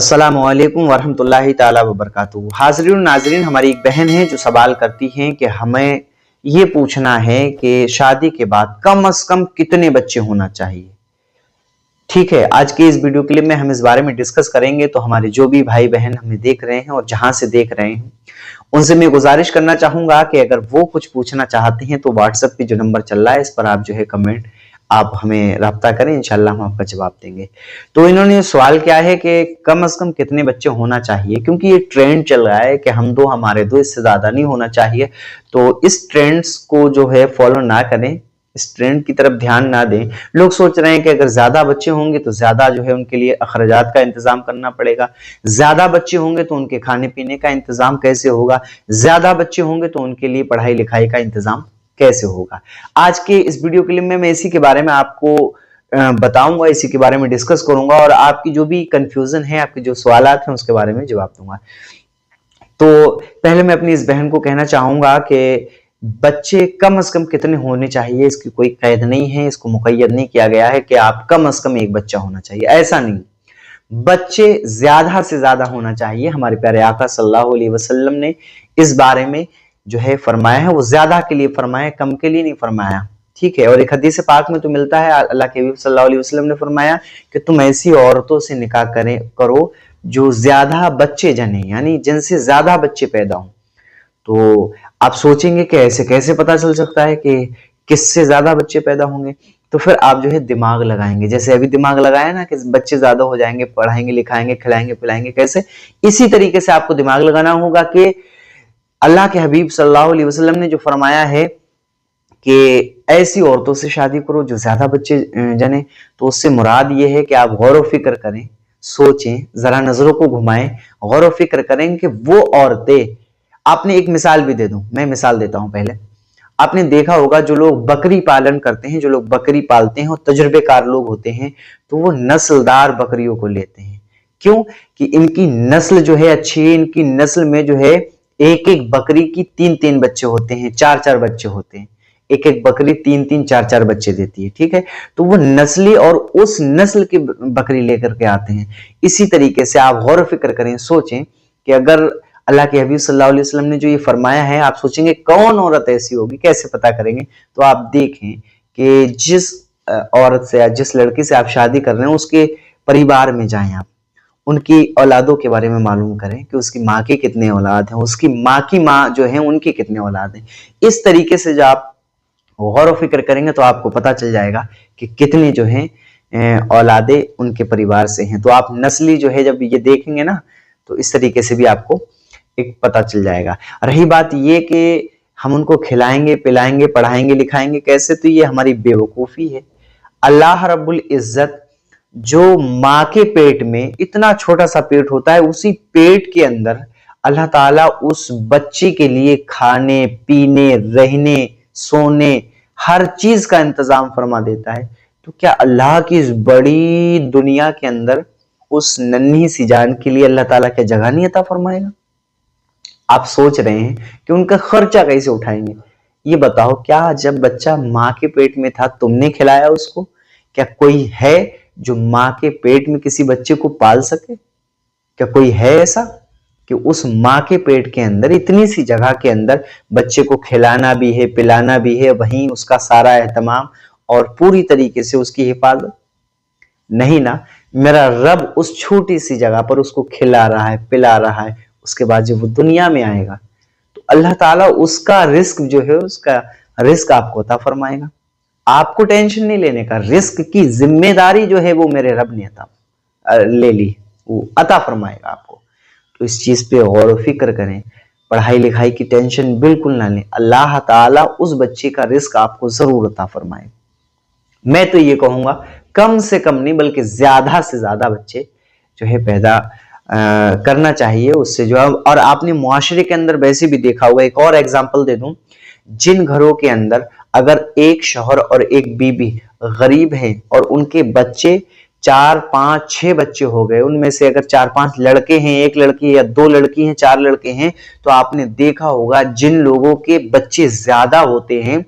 अस्सलामुअलैकुम वरहमतुल्लाहि ताला वबरकातुहू। हाज़रीन नाज़रीन, हमारी एक बहन है जो सवाल करती हैं कि हमें ये पूछना है कि शादी के बाद कम से कम कितने बच्चे होना चाहिए। ठीक है, आज के इस वीडियो क्लिप में हम इस बारे में डिस्कस करेंगे। तो हमारे जो भी भाई बहन हमें देख रहे हैं और जहां से देख रहे हैं, उनसे मैं गुजारिश करना चाहूंगा कि अगर वो कुछ पूछना चाहते हैं तो व्हाट्सएप पे जो नंबर चल रहा है इस पर आप जो है कमेंट आप हमें राब्ता करें, इंशाल्लाह हम आपका जवाब देंगे। तो इन्होंने सवाल क्या है कि कम से कम कितने बच्चे होना चाहिए, क्योंकि ये ट्रेंड चल रहा है कि हम दो हमारे दो, इससे ज्यादा नहीं होना चाहिए। तो इस ट्रेंड्स को जो है फॉलो ना करें, इस ट्रेंड की तरफ ध्यान ना दें। लोग सोच रहे हैं कि अगर ज्यादा बच्चे होंगे तो ज्यादा जो है उनके लिए अखराजात का इंतजाम करना पड़ेगा, ज्यादा बच्चे होंगे तो उनके खाने पीने का इंतजाम कैसे होगा, ज्यादा बच्चे होंगे तो उनके लिए पढ़ाई लिखाई का इंतजाम कैसे होगा। आज के इस वीडियो क्लिप में मैं इसी के बारे में आपको बताऊंगा, इसी के बारे में डिस्कस करूंगा और आपकी जो भी कंफ्यूजन है, आपके जो सवालात हैं उसके बारे में जवाब दूंगा। तो पहले मैं अपनी इस बहन को कहना चाहूंगा कि बच्चे कम से कम कितने होने चाहिए, इसकी कोई कैद नहीं है, इसको मुकय्यद नहीं किया गया है कि आप कम से कम एक बच्चा होना चाहिए, ऐसा नहीं। बच्चे ज्यादा से ज्यादा होना चाहिए। हमारे प्यारे आका सल्लल्लाहु अलैहि वसल्लम ने इस बारे में जो है फरमाया है, वो ज्यादा के लिए फरमाया, कम के लिए नहीं फरमाया। ठीक है, और एक हदीस पाक में तो मिलता है, अल्लाह के हबीब सल्लल्लाहु अलैहि वसल्लम ने फरमाया कि तुम ऐसी औरतों से निकाह करो जो ज्यादा बच्चे जने, यानी जिनसे ज्यादा बच्चे पैदा हों। तो आप सोचेंगे कि ऐसे कैसे पता चल सकता है कि किससे ज्यादा बच्चे पैदा होंगे। तो फिर आप जो है दिमाग लगाएंगे, जैसे अभी दिमाग लगाया ना कि बच्चे ज्यादा हो जाएंगे, पढ़ाएंगे लिखाएंगे खिलाएंगे पिलाएंगे कैसे, इसी तरीके से आपको दिमाग लगाना होगा कि अल्लाह के हबीब सल्लल्लाहु अलैहि वसल्लम ने जो फरमाया है कि ऐसी औरतों से शादी करो जो ज्यादा बच्चे जने, तो उससे मुराद ये है कि आप गौर व फिक्र करें, सोचें, जरा नजरों को घुमाएं, गौर व फिक्र करें कि वो औरतें, आपने एक मिसाल भी दे दूं, मैं मिसाल देता हूं। पहले आपने देखा होगा जो लोग बकरी पालन करते हैं, जो लोग बकरी पालते हैं और तजुर्बेकार लोग होते हैं, तो वो नस्लदार बकरियों को लेते हैं। क्यों? कि इनकी नस्ल जो है अच्छी है, इनकी नस्ल में जो है एक एक बकरी की 3-3 बच्चे होते हैं, 4-4 बच्चे होते हैं, एक एक बकरी 3-3 4-4 बच्चे देती है। ठीक है, तो वो नस्ली और उस नस्ल की बकरी लेकर के आते हैं। इसी तरीके से आप गौर फिक्र करें, सोचें कि अगर अल्लाह के हबीब सल्लल्लाहु अलैहि वसल्लम ने जो ये फरमाया है, आप सोचेंगे कौन औरत ऐसी होगी, कैसे पता करेंगे। तो आप देखें कि जिस औरत से या जिस लड़की से आप शादी कर रहे हैं उसके परिवार में जाएं, आप उनकी औलादों के बारे में मालूम करें कि उसकी माँ के कितने औलाद हैं, उसकी माँ की माँ जो है उनके कितने औलाद हैं। इस तरीके से जब आप गौर फिक्र करेंगे तो आपको पता चल जाएगा कि कितनी जो है औलादे उनके परिवार से हैं। तो आप नस्ली जो है जब ये देखेंगे ना, तो इस तरीके से भी आपको एक पता चल जाएगा। रही बात ये कि हम उनको खिलाएंगे पिलाएंगे पढ़ाएंगे लिखाएंगे कैसे, तो ये हमारी बेवकूफी है। अल्लाह रब्बुल इज्जत जो माँ के पेट में, इतना छोटा सा पेट होता है, उसी पेट के अंदर अल्लाह ताला उस बच्चे के लिए खाने पीने रहने सोने हर चीज का इंतजाम फरमा देता है। तो क्या अल्लाह की इस बड़ी दुनिया के अंदर उस नन्ही सी जान के लिए अल्लाह ताला क्या जगह नहीं अता फरमाएगा? आप सोच रहे हैं कि उनका खर्चा कैसे उठाएंगे। ये बताओ, क्या जब बच्चा माँ के पेट में था तुमने खिलाया उसको? क्या कोई है जो माँ के पेट में किसी बच्चे को पाल सके? क्या कोई है ऐसा कि उस माँ के पेट के अंदर इतनी सी जगह के अंदर बच्चे को खिलाना भी है पिलाना भी है, वहीं उसका सारा एहतमाम और पूरी तरीके से उसकी हिफाजत? नहीं ना। मेरा रब उस छोटी सी जगह पर उसको खिला रहा है पिला रहा है, उसके बाद जब वो दुनिया में आएगा तो अल्लाह ताला उसका रिस्क जो है, उसका रिस्क आपको अता फरमाएगा। आपको टेंशन नहीं लेने का, रिस्क की जिम्मेदारी जो है वो मेरे रब ने अता ले ली, वो अता फरमाएगा आपको। तो इस चीज पे गौर व फिक्र करें, पढ़ाई लिखाई की टेंशन बिल्कुल ना लें, अल्लाह ताला उस बच्चे का रिस्क आपको जरूर अता फरमाएगा। मैं तो ये कहूंगा कम से कम नहीं बल्कि ज्यादा से ज्यादा बच्चे जो है पैदा करना चाहिए, उससे जो है। और आपने मुआशरे के अंदर वैसे भी देखा होगा, एक और एग्जांपल दे दूं, जिन घरों के अंदर अगर एक शौहर और एक बीबी गरीब हैं और उनके बच्चे 4-5-6 बच्चे हो गए, उनमें से अगर 4-5 लड़के हैं, एक लड़की या 2 लड़की हैं, 4 लड़के हैं, तो आपने देखा होगा जिन लोगों के बच्चे ज्यादा होते हैं,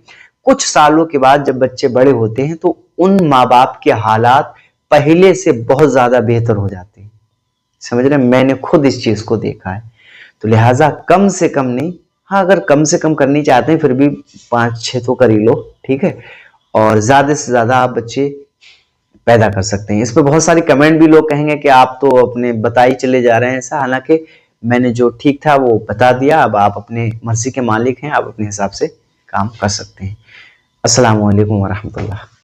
कुछ सालों के बाद जब बच्चे बड़े होते हैं तो उन माँ बाप के हालात पहले से बहुत ज्यादा बेहतर हो जाते हैं। समझ रहे हैं, मैंने खुद इस चीज को देखा है। तो लिहाजा कम से कम नहीं, हाँ अगर कम से कम करनी चाहते हैं फिर भी 5-6 तो कर ही लो, ठीक है। और ज्यादा से ज्यादा आप बच्चे पैदा कर सकते हैं। इस पर बहुत सारे कमेंट भी लोग कहेंगे कि आप तो अपने बता ही चले जा रहे हैं ऐसा, हालांकि मैंने जो ठीक था वो बता दिया। अब आप अपने मर्जी के मालिक हैं, आप अपने हिसाब से काम कर सकते हैं। अस्सलाम वालेकुम वरहमतुल्लाह।